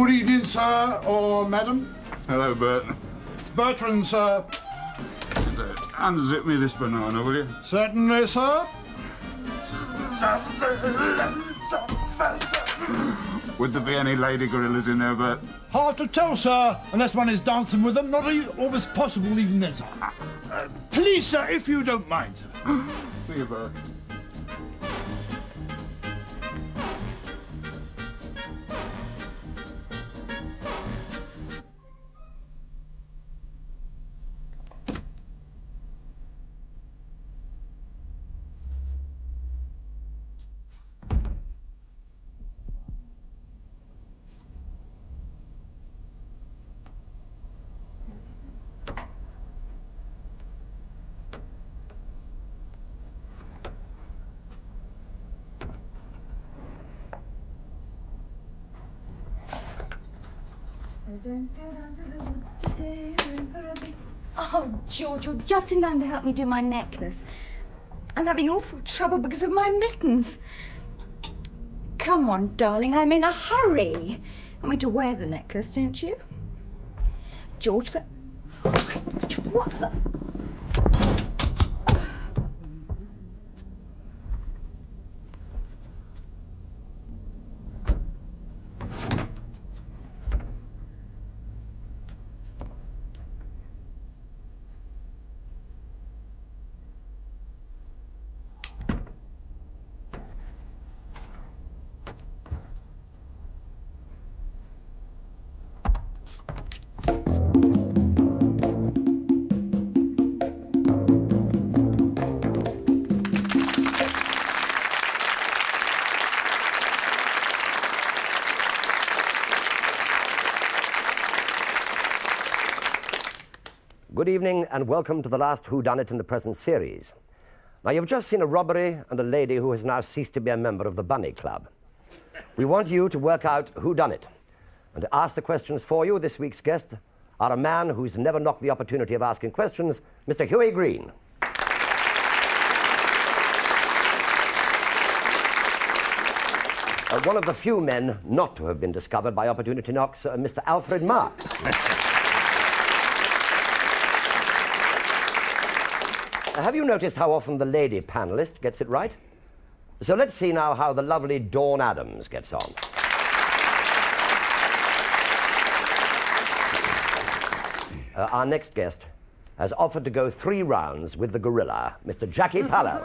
Good evening, sir, or madam. Hello, Bert. It's Bertrand, sir. Unzip me this banana, will you? Certainly, sir. Would there be any lady gorillas in there, Bert? Hard to tell, sir, unless one is dancing with them. Not always possible even then, sir. Please, sir, if you don't mind, sir. See you, Bert. Oh, George, you're just in time to help me do my necklace. I'm having awful trouble because of my mittens. Come on, darling, I'm in a hurry. I want me to wear the necklace, don't you? George, what the... Good evening and welcome to the last Whodunnit in the present series. Now, you've just seen a robbery and a lady who has now ceased to be a member of the Bunny Club. We want you to work out whodunit. And to ask the questions for you, this week's guest are a man who's never knocked the opportunity of asking questions, Mr. Huey Green. One of the few men not to have been discovered by opportunity knocks, Mr. Alfred Marks. Have you noticed how often the lady panelist gets it right? So let's see now how the lovely Dawn Adams gets on. Our next guest has offered to go 3 rounds with the gorilla, Mr. Jackie Pallow.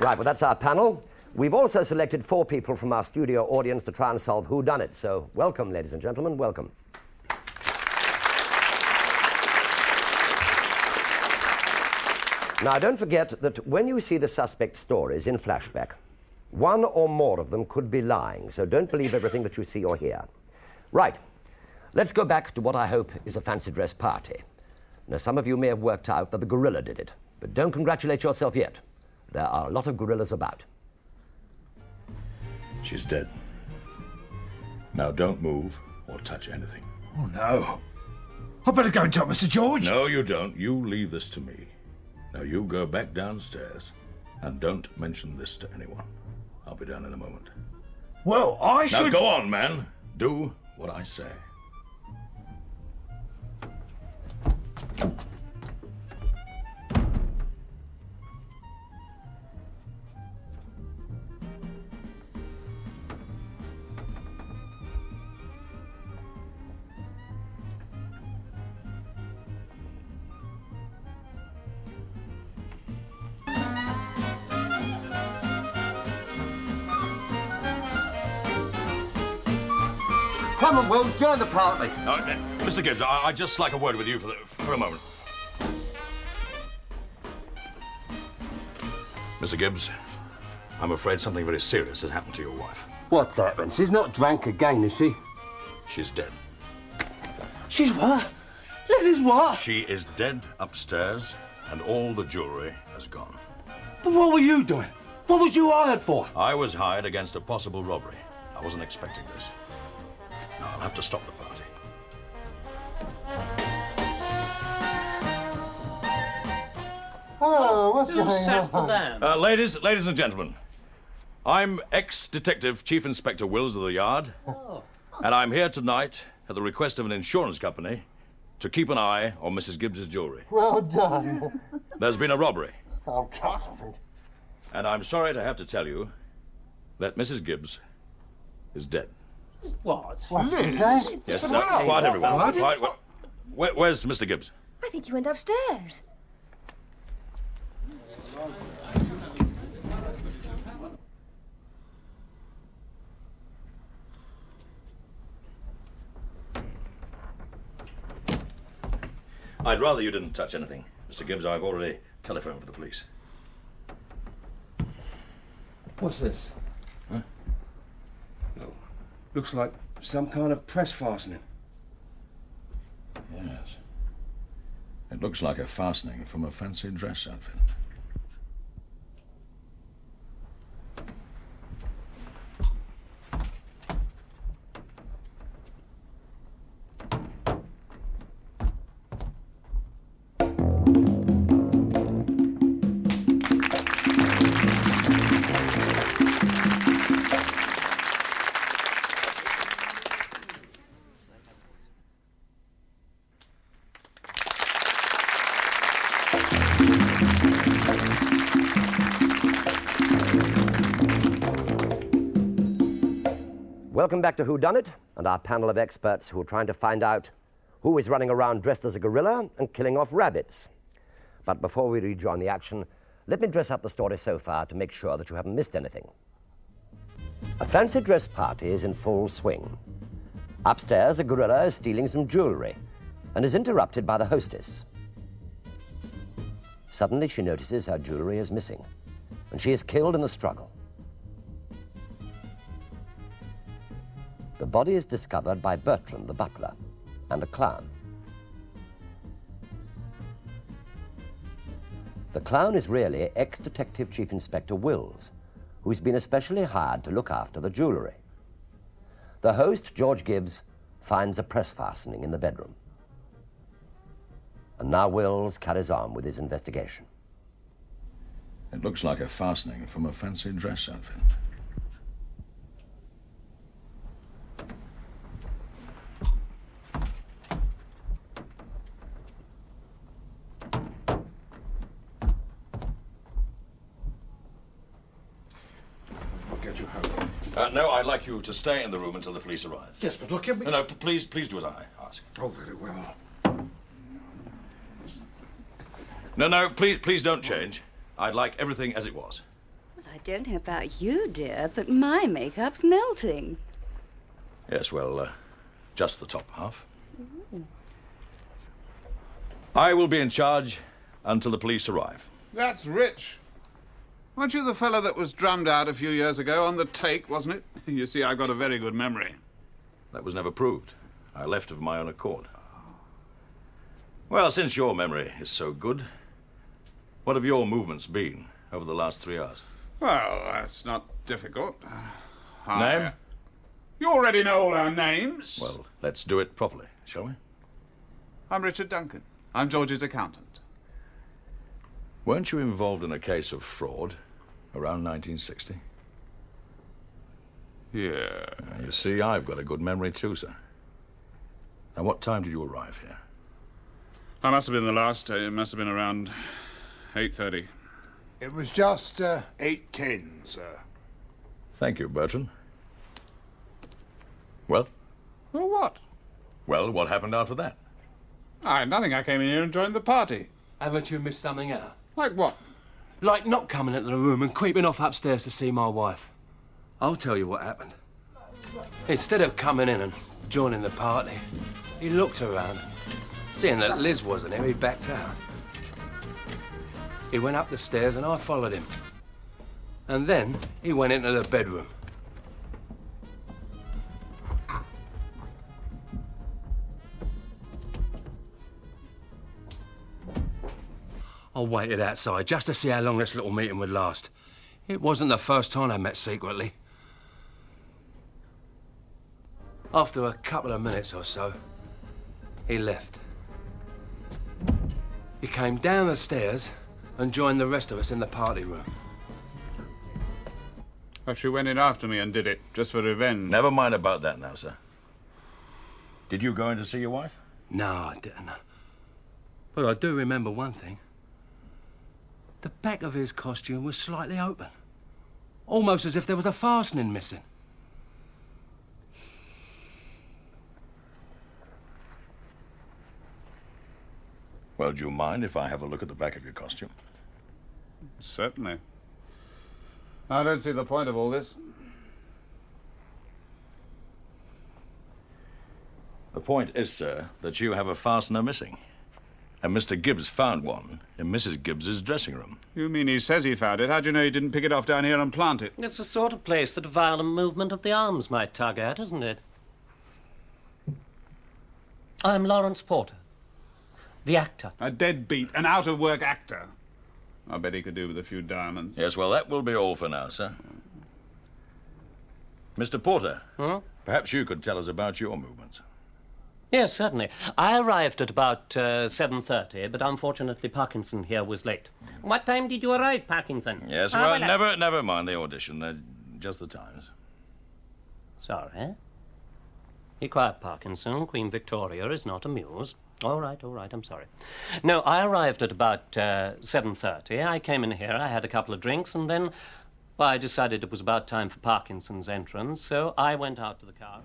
Right, well, that's our panel. We've also selected 4 people from our studio audience to try and solve whodunit. So welcome, ladies and gentlemen, welcome. Now, don't forget that when you see the suspect's stories in flashback, 1 or more of them could be lying, so don't believe everything that you see or hear. Right, let's go back to what I hope is a fancy dress party. Now, some of you may have worked out that the gorilla did it, but don't congratulate yourself yet. There are a lot of gorillas about. She's dead. Now don't move or touch anything. Oh, no. I better go and tell Mr. George. No, you don't. You leave this to me. Now you go back downstairs and don't mention this to anyone. I'll be down in a moment. Well, I should... Now go on, man. Do what I say. Come on, Will, join the party. Mr. Gibbs, I'd just like a word with you for a moment. Mr. Gibbs, I'm afraid something very serious has happened to your wife. What's happened? She's not drank again, is she? She's dead. She's what? Lizzie's what? She is dead upstairs, and all the jewelry has gone. But what were you doing? What was you hired for? I was hired against a possible robbery. I wasn't expecting this. Now, I'll have to stop the party. Oh, what's Who sat down? Ladies and gentlemen, I'm ex-detective Chief Inspector Wills of the Yard. And I'm here tonight at the request of an insurance company to keep an eye on Mrs. Gibbs's jewellery. Well done. There's been a robbery. Oh, God. And I'm sorry to have to tell you that Mrs. Gibbs is dead. What? Yes, quiet everyone. Quiet. Where's Mr. Gibbs? I think he went upstairs. I'd rather you didn't touch anything, Mr. Gibbs. I've already telephoned for the police. What's this? Huh? Oh, looks like some kind of press fastening. Yes. It looks like a fastening from a fancy dress outfit. Welcome back to Whodunnit and our panel of experts who are trying to find out who is running around dressed as a gorilla and killing off rabbits. But before we rejoin the action, let me dress up the story so far to make sure that you haven't missed anything. A fancy dress party is in full swing. Upstairs, a gorilla is stealing some jewelry and is interrupted by the hostess. Suddenly, she notices her jewelry is missing, and she is killed in the struggle. The body is discovered by Bertram, the butler, and a clown. The clown is really ex-Detective Chief Inspector Wills, who's been especially hired to look after the jewellery. The host, George Gibbs, finds a press fastening in the bedroom. And now Wills carries on with his investigation. It looks like a fastening from a fancy dress outfit. Get you home. No, I'd like you to stay in the room until the police arrive. Yes, but look at me. No, please do as I ask. Oh, very well. No, please don't change. I'd like everything as it was. I don't know about you, dear, but my makeup's melting. Yes, well, just the top half. I will be in charge until the police arrive. That's rich. Weren't you the fellow that was drummed out a few years ago on the take, wasn't it? You see, I've got a very good memory. That was never proved. I left of my own accord. Well, since your memory is so good, what have your movements been over the last 3 hours? Well, that's not difficult. Name? You already know all our names. Well, let's do it properly, shall we? I'm Richard Duncan. I'm George's accountant. Weren't you involved in a case of fraud around 1960? Yeah. You see, I've got a good memory too, sir. Now, what time did you arrive here? I must have been the last. It must have been around 8:30. It was just 8:10, sir. Thank you, Bertrand. Well? Well, what? Well, what happened after that? Nothing. I came in here and joined the party. Haven't you missed something out? Like what? Like not coming into the room and creeping off upstairs to see my wife. I'll tell you what happened. Instead of coming in and joining the party, he looked around. Seeing that Liz wasn't here, he backed out. He went up the stairs and I followed him. And then he went into the bedroom. I waited outside just to see how long this little meeting would last. It wasn't the first time I met secretly. After a couple of minutes or so, he left. He came down the stairs and joined the rest of us in the party room. Perhaps she went in after me and did it, just for revenge. Never mind about that now, sir. Did you go in to see your wife? No, I didn't. But I do remember one thing. The back of his costume was slightly open. Almost as if there was a fastening missing. Well, do you mind if I have a look at the back of your costume? Certainly. I don't see the point of all this. The point is, sir, that you have a fastener missing. And Mr. Gibbs found one in Mrs. Gibbs's dressing room. You mean he says he found it? How do you know he didn't pick it off down here and plant it? It's the sort of place that a violent movement of the arms might tug at, isn't it? I'm Lawrence Porter, the actor. A deadbeat, an out-of-work actor. I bet he could do with a few diamonds. Yes, well, that will be all for now, sir. Mr. Porter, perhaps you could tell us about your movements. Yes, certainly. I arrived at about 7:30, but unfortunately Parkinson here was late. What time did you arrive, Parkinson? Yes, Ah, well, never mind the audition. Just the times. Sorry. Be quiet, Parkinson. Queen Victoria is not amused. All right, I'm sorry. No, I arrived at about 7:30. I came in here, I had a couple of drinks, and then, well, I decided it was about time for Parkinson's entrance, so I went out to the car.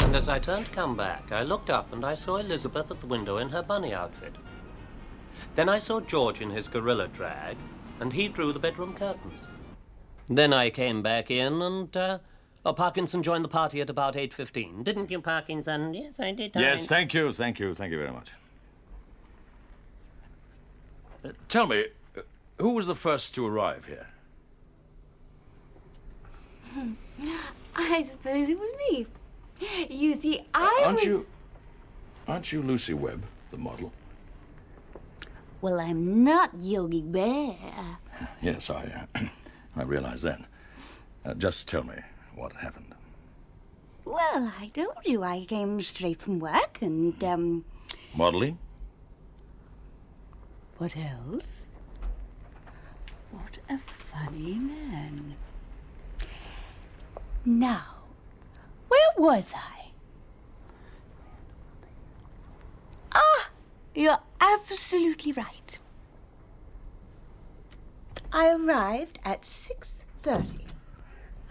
And as I turned to come back, I looked up and I saw Elizabeth at the window in her bunny outfit. Then I saw George in his gorilla drag, and he drew the bedroom curtains. Then I came back in, and Parkinson joined the party at about 8:15. Didn't you, Parkinson? Yes, I did. Yes, thank you very much. Tell me, who was the first to arrive here? I suppose it was me. You see, Aren't you Lucy Webb, the model? Well, I'm not Yogi Bear. Yes, I realize that. Just tell me what happened. Well, I told you I came straight from work and, Modeling? What else? What a funny man. Now, where was I? Ah, you're absolutely right. I arrived at 6:30.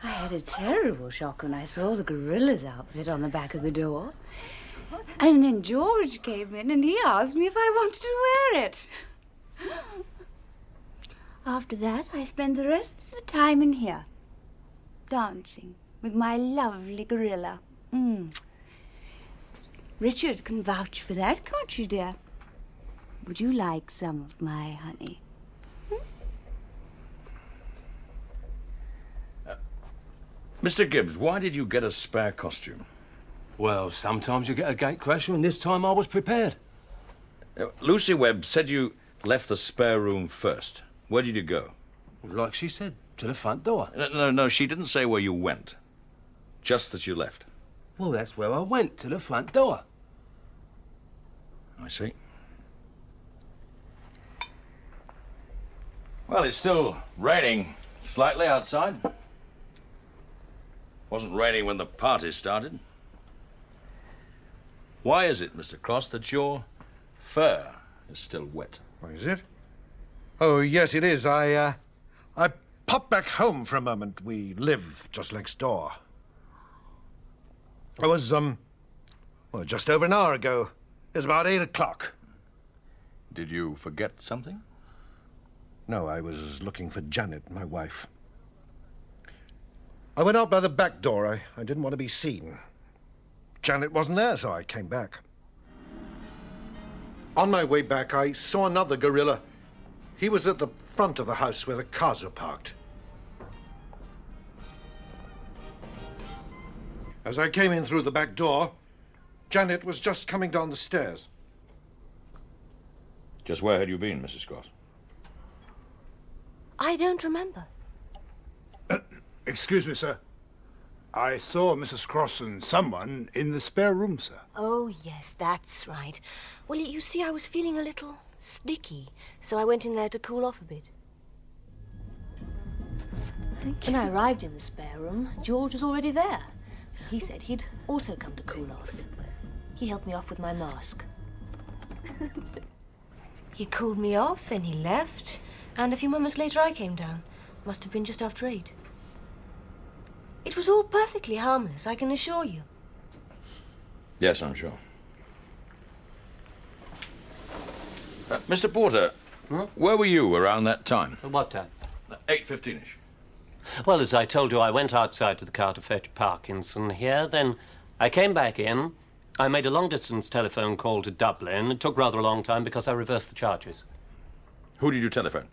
I had a terrible shock when I saw the gorilla's outfit on the back of the door. And then George came in and he asked me if I wanted to wear it. After that, I spent the rest of the time in here, dancing with my lovely gorilla. Richard can vouch for that, can't you, dear? Would you like some of my honey? Mr. Gibbs, why did you get a spare costume? Well, sometimes you get a gate crasher, and this time I was prepared. Lucy Webb said you left the spare room first. Where did you go? Like she said, to the front door. No, she didn't say where you went. Just that you left. Well, that's where I went, to the front door. I see. Well, it's still raining slightly outside. Wasn't raining when the party started. Why is it, Mr. Cross, that your fur is still wet? Why is it? Oh, yes, it is. I popped back home for a moment. We live just next door. I was, well, just over an hour ago. It was about 8 o'clock. Did you forget something? No, I was looking for Janet, my wife. I went out by the back door. I didn't want to be seen. Janet wasn't there, so I came back. On my way back, I saw another gorilla. He was at the front of the house where the cars were parked. As I came in through the back door, Janet was just coming down the stairs. Just where had you been, Mrs. Cross? I don't remember. Excuse me, sir. I saw Mrs. Cross and someone in the spare room, sir. Oh, yes, that's right. Well, you see, I was feeling a little sticky, so I went in there to cool off a bit. When I arrived in the spare room, George was already there. He said he'd also come to cool off. He helped me off with my mask. He cooled me off, then he left, and a few moments later I came down. Must have been just after 8. It was all perfectly harmless, I can assure you. Yes, I'm sure. Mr. Porter, where were you around that time? At what time? 8:15ish. Well, as I told you, I went outside to the car to fetch Parkinson here. Then I came back in. I made a long-distance telephone call to Dublin. It took rather a long time because I reversed the charges. Who did you telephone?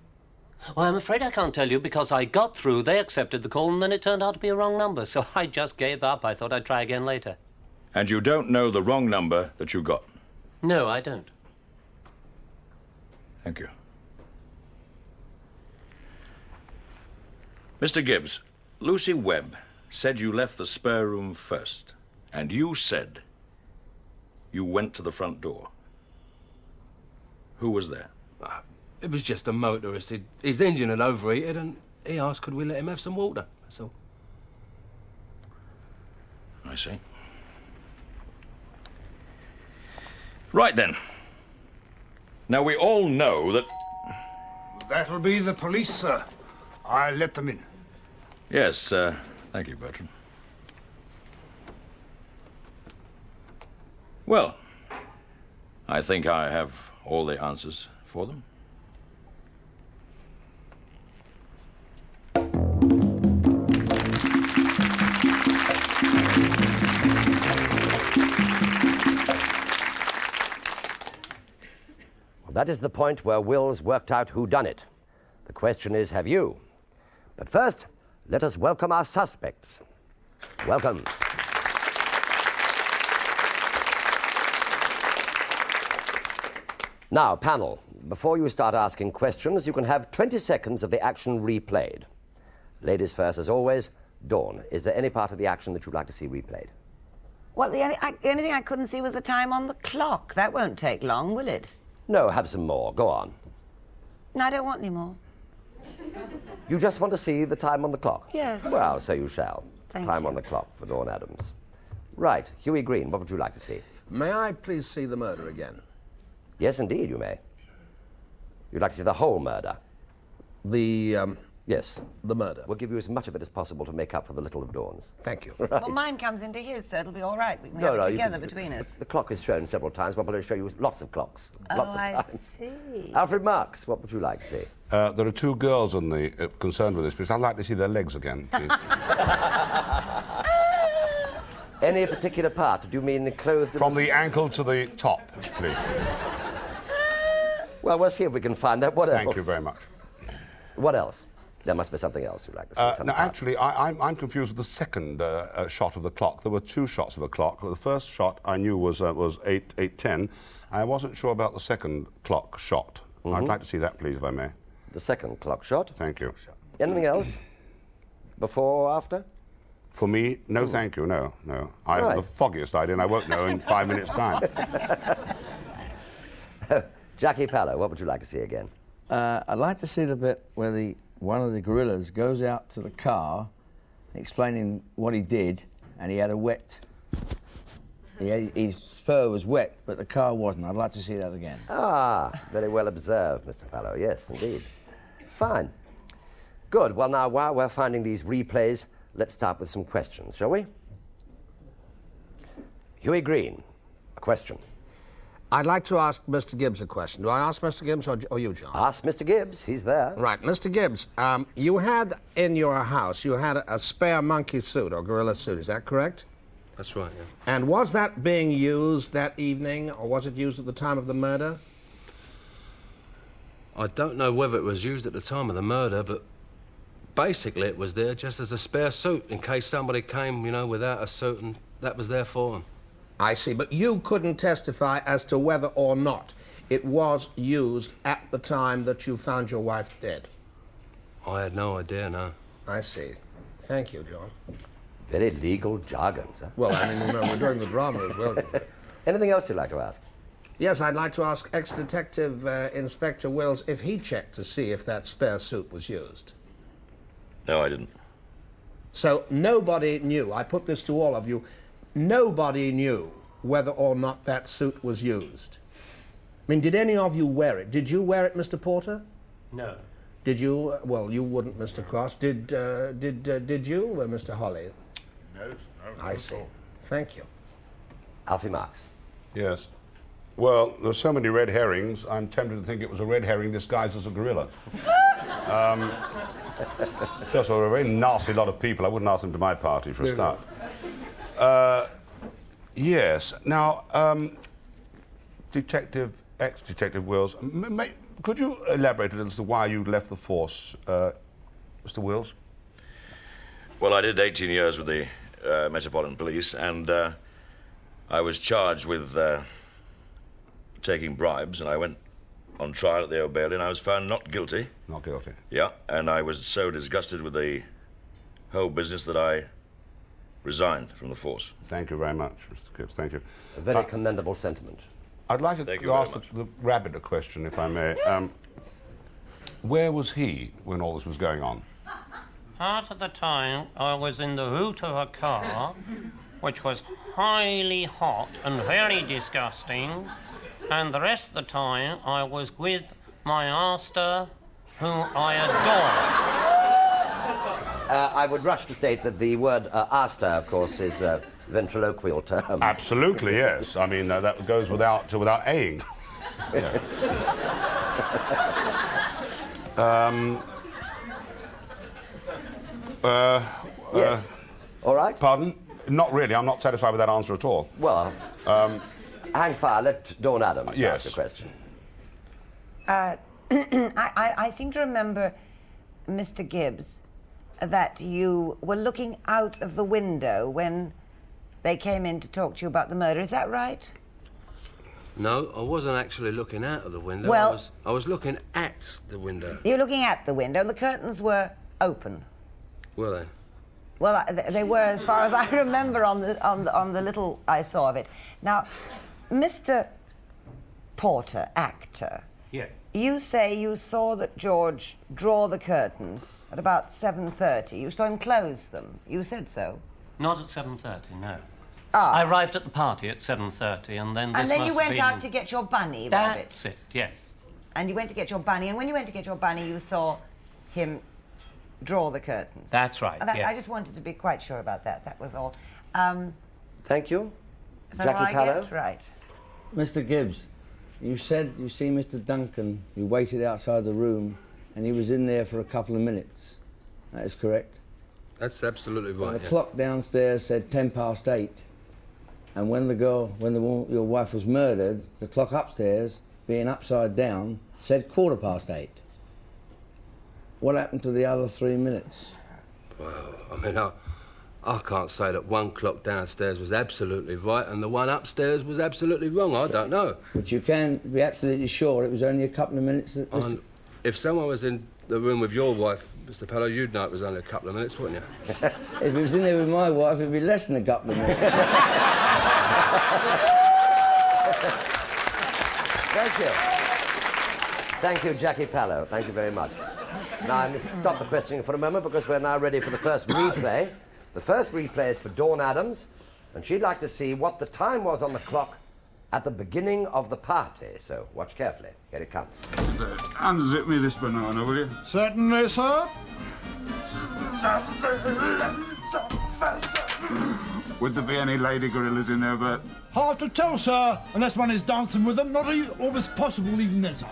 Well, I'm afraid I can't tell you because I got through, they accepted the call, and then it turned out to be a wrong number, so I just gave up. I thought I'd try again later. And you don't know the wrong number that you got? No, I don't. Thank you. Mr. Gibbs, Lucy Webb said you left the spare room first, and you said you went to the front door. Who was there? It was just a motorist. His engine had overheated and he asked could we let him have some water, that's all. I see. Right then. Now we all know that... That'll be the police, sir. I'll let them in. Yes, thank you, Bertrand. Well, I think I have all the answers for them. Well, that is the point where Will's worked out whodunnit. The question is, have you? But first, let us welcome our suspects. Welcome. Now, panel, before you start asking questions, you can have 20 seconds of the action replayed. Ladies first, as always. Dawn, is there any part of the action that you'd like to see replayed? Well, the only thing I couldn't see was the time on the clock. That won't take long, will it? No, have some more. Go on. No, I don't want any more. You just want to see the time on the clock? Yes. Well, so you shall. Thank Time you. on the clock for Dawn Adams. Right, Huey Green, what would you like to see? May I please see the murder again? Yes, indeed, you may. You'd like to see the whole murder? Yes. The murder. We'll give you as much of it as possible to make up for the little of Dawn's. Thank you. Well, mine comes into his, so it'll be all right. We can No, have no, it you together can- between us. The clock is shown several times. We're going to show you lots of clocks. Lots of I times. see. Alfred Marks, what would you like to see? There are two girls on the concerned with this because I'd like to see their legs again, please. Any particular part? Do you mean clothed? From the ankle to the top, please. Well, we'll see if we can find that. What else? Thank you very much. What else? There must be something else you'd like to see. some No, part. actually, I'm confused with the second shot of the clock. There were two shots of the clock. The first shot I knew was 8:10. I wasn't sure about the second clock shot. I'd like to see that, please, if I may. The second clock shot. Thank you. Anything else? Before or after? For me, no, thank you, no. I have Right. the foggiest idea, and I won't know in 5 minutes' time. Jackie Pallow, what would you like to see again? I'd like to see the bit where one of the gorillas goes out to the car explaining what he did, and he had a wet... his fur was wet, but the car wasn't. I'd like to see that again. Ah, very well observed, Mr. Pallow. Yes, indeed. Fine. Good. Well, now, while we're finding these replays, let's start with some questions, shall we? Huey Green, a question. I'd like to ask Mr. Gibbs a question. Do I ask Mr. Gibbs or you, John? Ask Mr. Gibbs. He's there. Right, Mr. Gibbs, you had in your house, you had a spare monkey suit or gorilla suit, is that correct? That's right, yeah. And was that being used that evening, or was it used at the time of the murder? I don't know whether it was used at the time of the murder, but basically it was there just as a spare suit in case somebody came, you know, without a suit, and that was there for them. I see, but you couldn't testify as to whether or not it was used at the time that you found your wife dead. I had no idea, no. I see. Thank you, John. Very legal jargon, sir. Well, I mean, we're doing the drama as well. Anything else you'd like to ask? Yes, I'd like to ask ex-detective Inspector Wills if he checked to see if that spare suit was used. No, I didn't. So nobody knew, I put this to all of you, nobody knew whether or not that suit was used. I mean, did any of you wear it? Did you wear it, Mr. Porter? No. Did you? Well, you wouldn't, Mr. Cross. Did you, Mr. Holly? No, I see. Thank you. Alfie Marks. Yes. Well, there's so many red herrings, I'm tempted to think it was a red herring disguised as a gorilla. First of all, a very nasty lot of people. I wouldn't ask them to my party for a start. Yes. Now, ex-detective Wills, could you elaborate a little as to why you left the force, Mr. Wills? Well, I did 18 years with the Metropolitan Police, and I was charged with taking bribes, and I went on trial at the Old Bailey, and I was found not guilty. Not guilty. Yeah, and I was so disgusted with the whole business that I resigned from the force. Thank you very much, Mr. Gibbs. Thank you. A very commendable sentiment. I'd like to ask the rabbit a question, if I may. Where was he when all this was going on? Part of the time I was in the boot of a car, which was highly hot and very disgusting, and the rest of the time I was with my master, who I adore. I would rush to state that the word aster, of course, is a ventriloquial term. Absolutely, yes. I mean, that goes without aying. Yes. All right. Pardon? Not really. I'm not satisfied with that answer at all. Well, hang fire. Let Dawn Adams yes. ask a question. I seem to remember, Mr. Gibbs, that you were looking out of the window when they came in to talk to you about the murder. Is that right? No, I wasn't actually looking out of the window. Well, I was looking at the window. You were looking at the window, and the curtains were open. Were they? Well, they were, as far as I remember, on the little I saw of it. Now, Mr. Porter, actor. Yes. You say you saw that George draw the curtains at about 7:30. You saw him close them. You said so. Not at 7:30, no. Ah. I arrived at the party at 7:30, and then this And then must you went have been... out to get your bunny, Rabbit. That's it, yes. And you went to get your bunny, and when you went to get your bunny, you saw him draw the curtains. That's right, yes. I just wanted to be quite sure about that. That was all. Thank you. Is that Jackie all I Pallow? get? Right. Mr. Gibbs, you said you see Mr. Duncan. You waited outside the room, and he was in there for a couple of minutes. That is correct? That's absolutely right. And the clock downstairs said 8:10. And when your wife was murdered, the clock upstairs, being upside down, said 8:15. What happened to the other 3 minutes? Well, I mean, I can't say that one clock downstairs was absolutely right and the one upstairs was absolutely wrong. I don't know. But you can be absolutely sure it was only a couple of minutes that... If someone was in the room with your wife, Mr. Pellow, you'd know it was only a couple of minutes, wouldn't you? If it was in there with my wife, it'd be less than a couple of minutes. Thank you. Thank you, Jackie Pallow. Thank you very much. Now, I must stop the questioning for a moment because we're now ready for the first replay. The first replay is for Dawn Adams, and she'd like to see what the time was on the clock at the beginning of the party. So watch carefully. Here it comes. Unzip me this banana, will you? Certainly, sir. Would there be any lady gorillas in there, Bert? Hard to tell, sir, unless one is dancing with them. Not always possible even then, sir.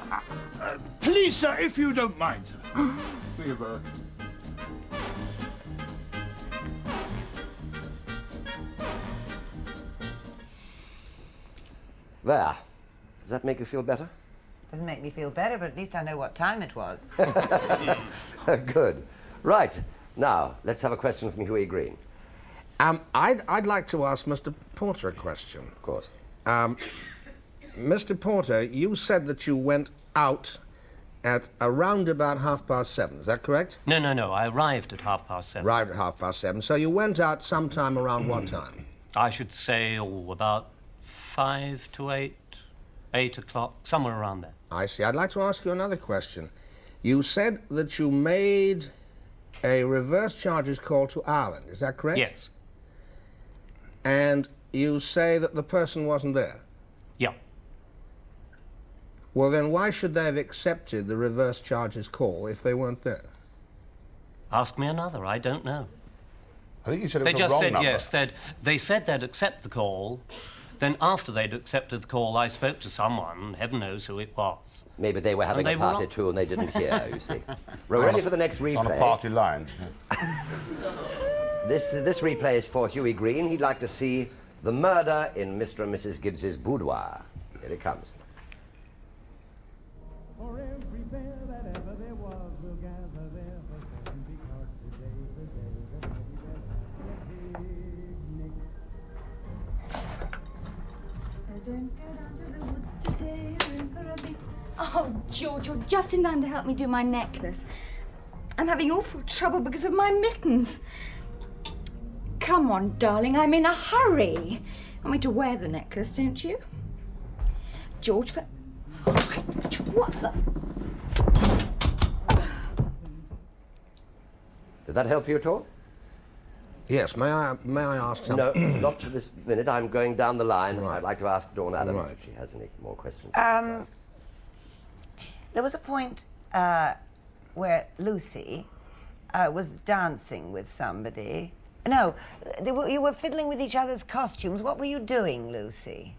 Please, sir, if you don't mind. See you, Bert. There. Does that make you feel better? Doesn't make me feel better, but at least I know what time it was. Good. Right. Now, let's have a question from Huey Green. I'd like to ask Mr. Porter a question. Of course. Mr. Porter, you said that you went out at around about 7:30. Is that correct? No, no, no. I arrived at 7:30. Arrived at 7:30. So you went out sometime around what time? I should say, about 5 to 8, 8 o'clock, somewhere around there. I see. I'd like to ask you another question. You said that you made a reverse charges call to Ireland. Is that correct? Yes. And you say that the person wasn't there? Yeah. Well, then why should they have accepted the reverse charges call if they weren't there? Ask me another. I don't know. I think you said it They was just a wrong said number. yes. They said they'd accept the call. Then after they'd accepted the call, I spoke to someone. Heaven knows who it was. Maybe they were having And a they were party wrong. too and they didn't hear, you see. We're ready for the next replay. On a party line. This replay is for Hughie Green. He'd like to see the murder in Mr. and Mrs. Gibbs's boudoir. Here it comes. For every bear that ever there was will gather there for certain, because today's the day the teddy bears have their picnic. So don't go down to the woods today. We're in for a big... Oh, George, you're just in time to help me do my necklace. I'm having awful trouble because of my mittens. Come on, darling, I'm in a hurry. I want me to wear the necklace, don't you? George, for... What the... Did that help you at all? Yes, may I ask something? No, not for this minute. I'm going down the line. Right. I'd like to ask Dawn Adams Right. if she has any more questions. There was a point where Lucy was dancing with somebody. No, you were fiddling with each other's costumes. What were you doing, Lucy?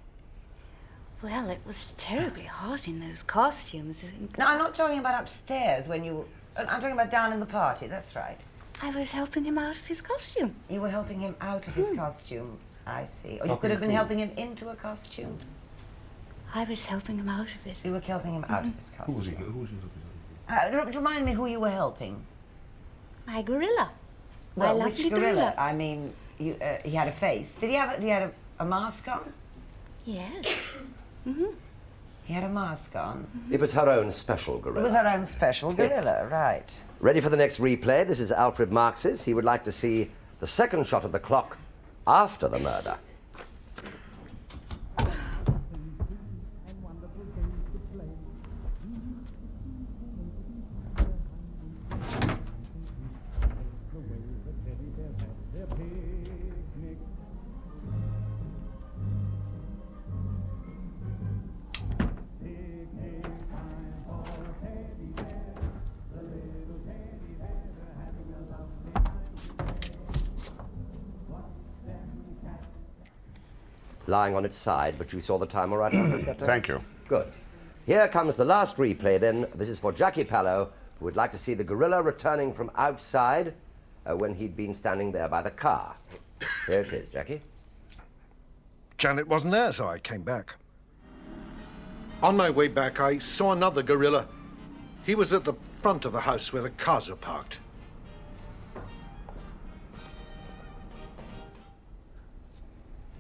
Well, it was terribly hot in those costumes. No, I'm not talking about upstairs when you... I'm talking about down in the party, that's right. I was helping him out of his costume. You were helping him out of his costume. I see. Or you could have been helping him into a costume. I was helping him out of it. You were helping him out of his Who was he? costume. Who was he? Remind me who you were helping. My gorilla. My Well, lovely which gorilla? I mean, he had a face. Did he have a mask on? Yes. He had a mask on. It was her own special gorilla. It was our own special gorilla, right. Ready for the next replay? This is Alfred Marx's. He would like to see the second shot of the clock after the murder. Lying on its side, but you saw the time all right? Thank you. Good. Here comes the last replay then. This is for Jackie Pallow, who would like to see the gorilla returning from outside when he'd been standing there by the car. Here it is, Jackie. Janet wasn't there, so I came back. On my way back, I saw another gorilla. He was at the front of the house where the cars are parked.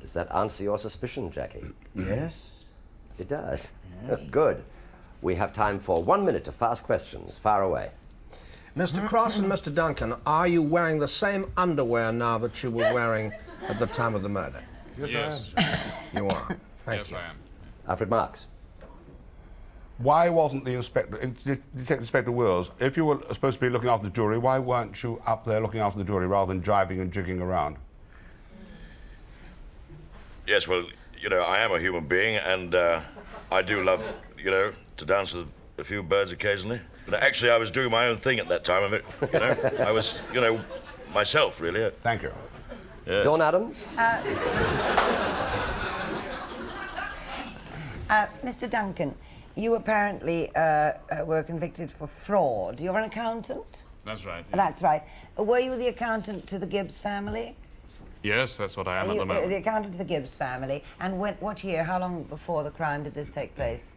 Does that answer your suspicion, Jackie? Yes. It does. Yes. Good. We have time for 1 minute of fast questions. Fire away. Mr. Cross and Mr. Duncan, are you wearing the same underwear now that you were wearing at the time of the murder? Yes. You are. Thank you. I am. Alfred Marx. Why wasn't the Detective Inspector Wills, if you were supposed to be looking after the jury, why weren't you up there looking after the jury rather than driving and jigging around? Yes, well, you know, I am a human being, and I do love, you know, to dance with a few birds occasionally. But actually, I was doing my own thing at that time of it, you know. I was, you know, myself, really. Thank you. Yes. Dawn Adams. Mr. Duncan, you apparently were convicted for fraud. You're an accountant? That's right. That's right. Were you the accountant to the Gibbs family? Yes, that's what I am at the moment. The accountant to the Gibbs family. And what year, how long before the crime did this take place?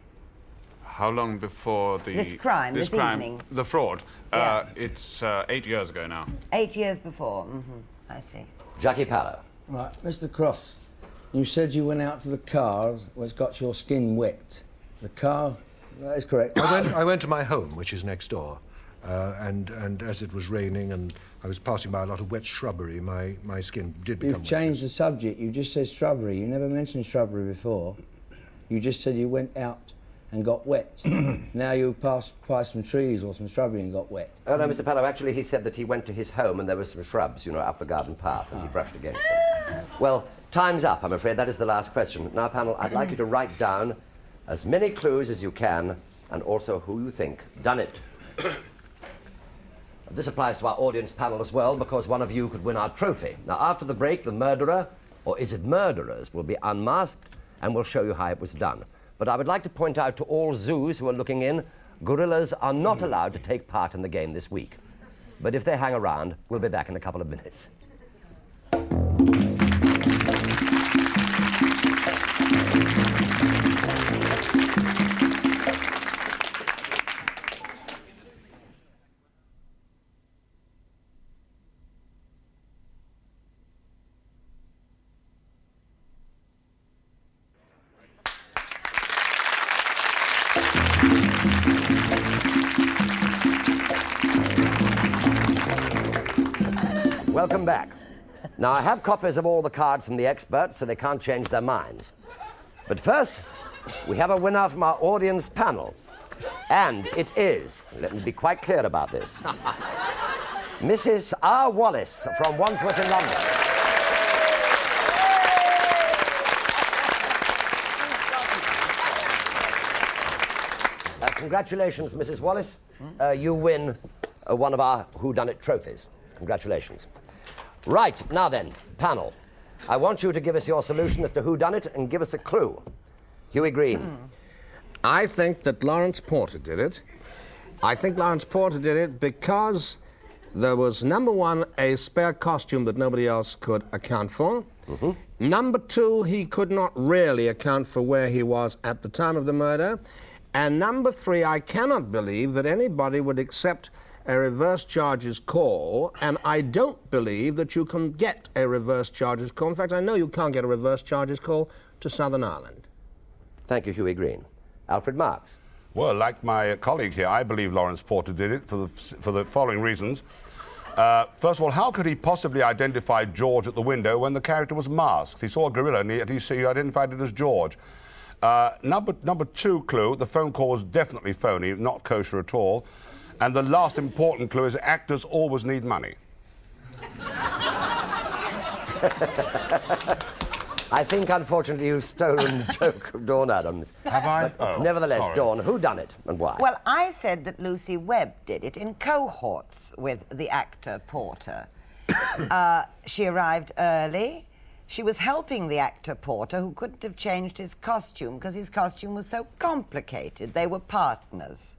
How long before the... This crime, this evening? The fraud. Yeah. It's 8 years ago now. 8 years before. I see. Jackie Pallow. Right, Mr. Cross, you said you went out to the car, which got your skin wet. The car That is correct. I went to my home, which is next door, and as it was raining and I was passing by a lot of wet shrubbery, my skin did become You've changed the subject. You just said shrubbery. You never mentioned shrubbery before. You just said you went out and got wet. Now you passed by some trees or some shrubbery and got wet. Oh, no, Mr. Pellow, actually he said that he went to his home and there were some shrubs, you know, up the garden path, and he brushed against them. Well, time's up, I'm afraid. That is the last question. Now, panel, I'd like you to write down as many clues as you can, and also who you think done it. This applies to our audience panel as well, because one of you could win our trophy. Now, after the break, the murderer, or is it murderers, will be unmasked, and we'll show you how it was done. But I would like to point out to all zoos who are looking in, gorillas are not allowed to take part in the game this week. But if they hang around, we'll be back in a couple of minutes. Welcome back. Now, I have copies of all the cards from the experts, so they can't change their minds. But first, we have a winner from our audience panel. And it is, let me be quite clear about this, Mrs. R. Wallace from Wandsworth in London. Congratulations, Mrs. Wallace. You win one of our Whodunnit trophies. Congratulations. Right, now then, panel. I want you to give us your solution as to whodunit and give us a clue. Huey Green. I think that Lawrence Porter did it. I think Lawrence Porter did it because there was, number one, a spare costume that nobody else could account for. Number two, he could not really account for where he was at the time of the murder. And number three, I cannot believe that anybody would accept a reverse charges call, and I don't believe that you can get a reverse charges call. In fact, I know you can't get a reverse charges call to Southern Ireland. Thank you, Huey Green. Alfred Marks. Well, like my colleague here, I believe Lawrence Porter did it for the following reasons. First of all, how could he possibly identify George at the window when the character was masked? He saw a gorilla and he identified it as George. Number two clue, the phone call was definitely phony, not kosher at all. And the last important clue is actors always need money. I think, unfortunately, you've stolen the joke of Dawn Adams. Have I? But nevertheless, sorry. Dawn, who done it and why? Well, I said that Lucy Webb did it in cohorts with the actor Porter. She arrived early. She was helping the actor Porter, who couldn't have changed his costume because his costume was so complicated. They were partners.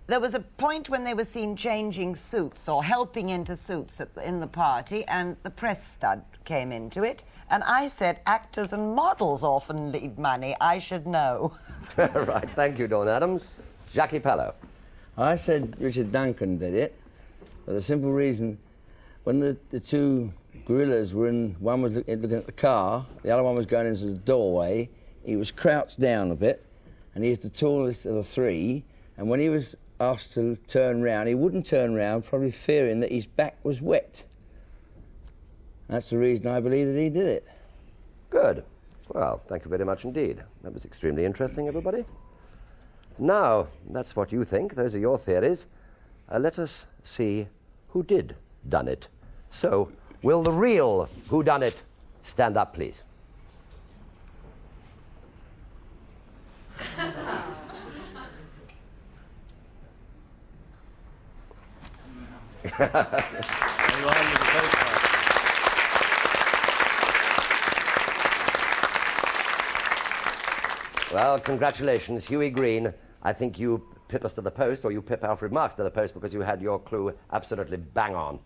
There was a point when they were seen changing suits or helping into suits in the party, and the press stud came into it. And I said, actors and models often need money. I should know. Right, thank you, Dawn Adams. Jackie Pellow. I said Richard Duncan did it, for the simple reason, when the two gorillas were in, one was looking at the car, the other one was going into the doorway, he was crouched down a bit, and he's the tallest of the three, and when he was asked to turn round, he wouldn't turn round, probably fearing that his back was wet. That's the reason I believe that he did it. Good. Well, thank you very much indeed. That was extremely interesting, everybody. Now, that's what you think. Those are your theories. Let us see who did done it. So, will the real whodunit stand up, please? Well, congratulations, Huey Green. I think you pip us to the post, or you pip Alfred Marks to the post, because you had your clue absolutely bang on.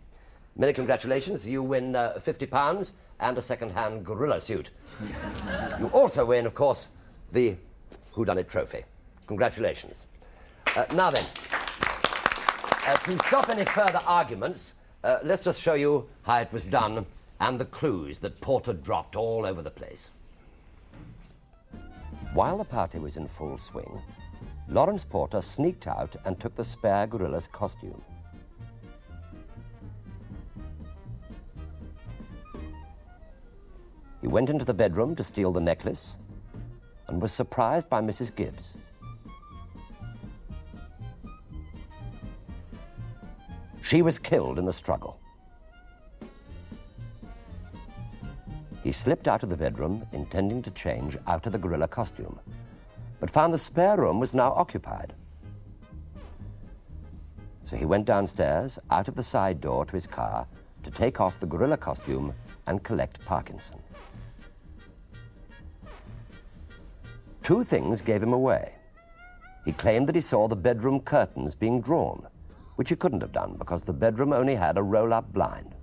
Many congratulations. You win £50 and a second-hand gorilla suit. You also win, of course, the Whodunit trophy. Congratulations. Now then, to stop any further arguments, let's just show you how it was done and the clues that Porter dropped all over the place. While the party was in full swing, Lawrence Porter sneaked out and took the spare gorilla's costume. He went into the bedroom to steal the necklace and was surprised by Mrs. Gibbs. She was killed in the struggle. He slipped out of the bedroom, intending to change out of the gorilla costume, but found the spare room was now occupied. So he went downstairs, out of the side door to his car, to take off the gorilla costume and collect Parkinson. Two things gave him away. He claimed that he saw the bedroom curtains being drawn, which he couldn't have done because the bedroom only had a roll-up blind.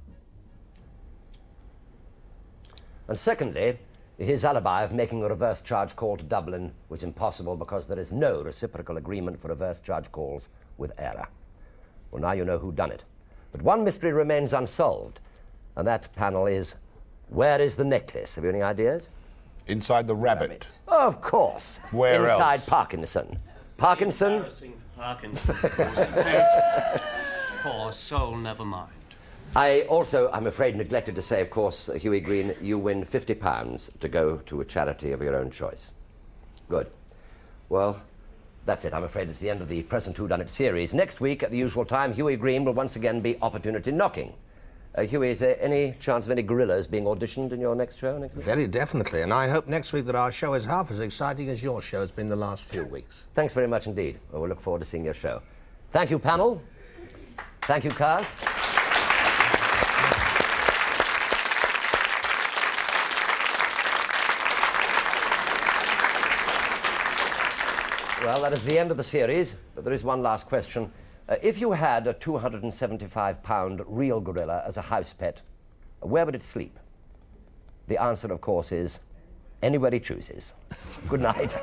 And secondly, his alibi of making a reverse charge call to Dublin was impossible because there is no reciprocal agreement for reverse charge calls with Era. Well, now you know who done it. But one mystery remains unsolved, and that panel is, where is the necklace? Have you any ideas? Inside the rabbit. Of course. Where Inside else? Parkinson. Parkinson? Embarrassing Parkinson. Poor soul, never mind. I also, I'm afraid, neglected to say, of course, Hughie Green, you win £50 to go to a charity of your own choice. Good. Well, that's it. I'm afraid it's the end of the present Whodunnit series. Next week, at the usual time, Hughie Green will once again be opportunity knocking. Hughie, is there any chance of any gorillas being auditioned in your next show next week? Very definitely, and I hope next week that our show is half as exciting as your show has been the last few weeks. Thanks very much indeed. Well, we'll look forward to seeing your show. Thank you, panel. Thank you, cast. Well, that is the end of the series, but there is one last question. If you had a 275-pound real gorilla as a house pet, where would it sleep? The answer, of course, is anywhere he chooses. Good night.